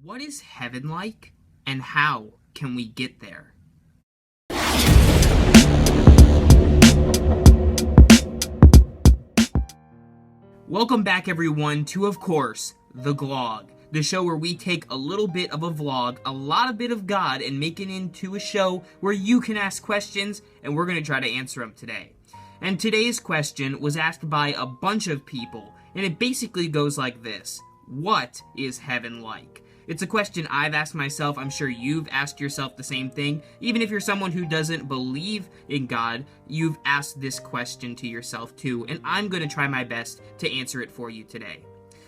What is heaven like, and how can we get there? Welcome back, everyone, to, of course, The Glog, the show where we take a little bit of a vlog, a lot of bit of God, and make it into a show where you can ask questions, and we're going to try to answer them today. And today's question was asked by a bunch of people, and it basically goes like this: what is heaven like? It's a question I've asked myself. I'm sure you've asked yourself the same thing. Even if you're someone who doesn't believe in God, you've asked this question to yourself too, and I'm going to try my best to answer it for you today.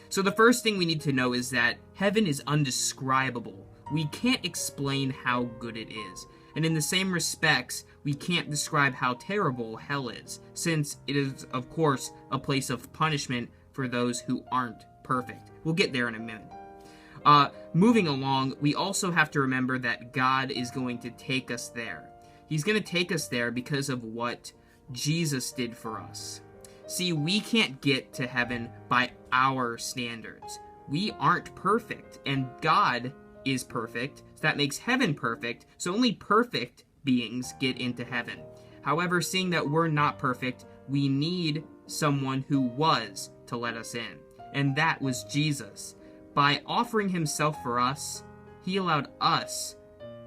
So the first thing we need to know is that heaven is undescribable. We can't explain how good it is. And in the same respects, we can't describe how terrible hell is, since it is, of course, a place of punishment for those who aren't perfect. We'll get there in a minute. Moving along, we also have to remember that God is going to take us there. He's going to take us there because of what Jesus did for us. See, we can't get to heaven by our standards. We aren't perfect, and God is perfect, so that makes heaven perfect, so only perfect beings get into heaven. However, seeing that we're not perfect, we need someone who was to let us in, and that was Jesus. By offering himself for us, he allowed us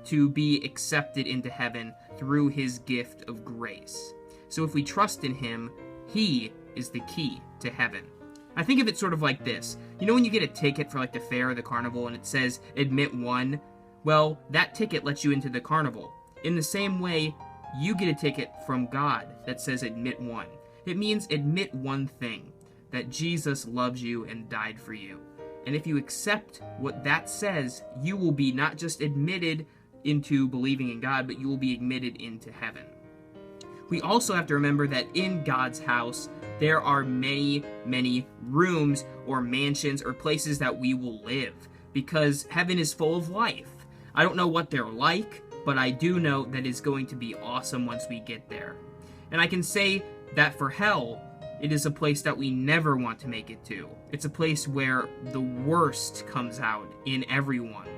to be accepted into heaven through his gift of grace. So if we trust in him, he is the key to heaven. I think of it sort of like this. You know when you get a ticket for like the fair or the carnival and it says admit one? Well, that ticket lets you into the carnival. In the same way, you get a ticket from God that says admit one. It means admit one thing, that Jesus loves you and died for you. And if you accept what that says, you will be not just admitted into believing in God, but you will be admitted into heaven. We also have to remember that in God's house, there are many, many rooms or mansions or places that we will live, because heaven is full of life. I don't know what they're like, but I do know that it's going to be awesome once we get there. And I can say that for hell, it is a place that we never want to make it to. It's a place where the worst comes out in everyone.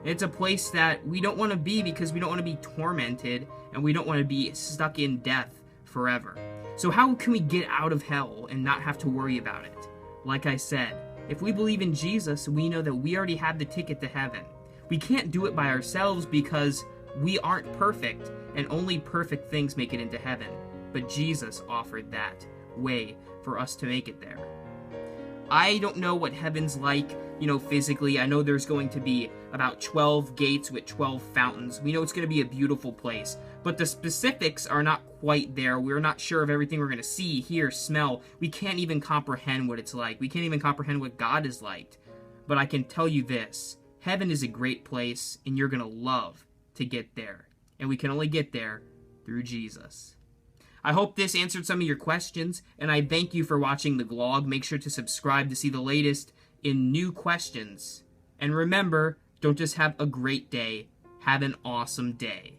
It's a place that we don't want to be because we don't want to be tormented and we don't want to be stuck in death forever. So how can we get out of hell and not have to worry about it? Like I said, if we believe in Jesus, we know that we already have the ticket to heaven. We can't do it by ourselves because we aren't perfect, and only perfect things make it into heaven. But Jesus offered that way for us to make it there. I don't know what heaven's like, physically. I know there's going to be about 12 gates with 12 fountains. We know it's going to be a beautiful place, but the specifics are not quite there. We're not sure of everything we're going to see, hear, smell. We can't even comprehend what it's like. We can't even comprehend what God is like. But I can tell you this: heaven is a great place, and you're going to love to get there. And we can only get there through Jesus. I hope this answered some of your questions, and I thank you for watching the Glog. Make sure to subscribe to see the latest in new questions. And remember, don't just have a great day, have an awesome day.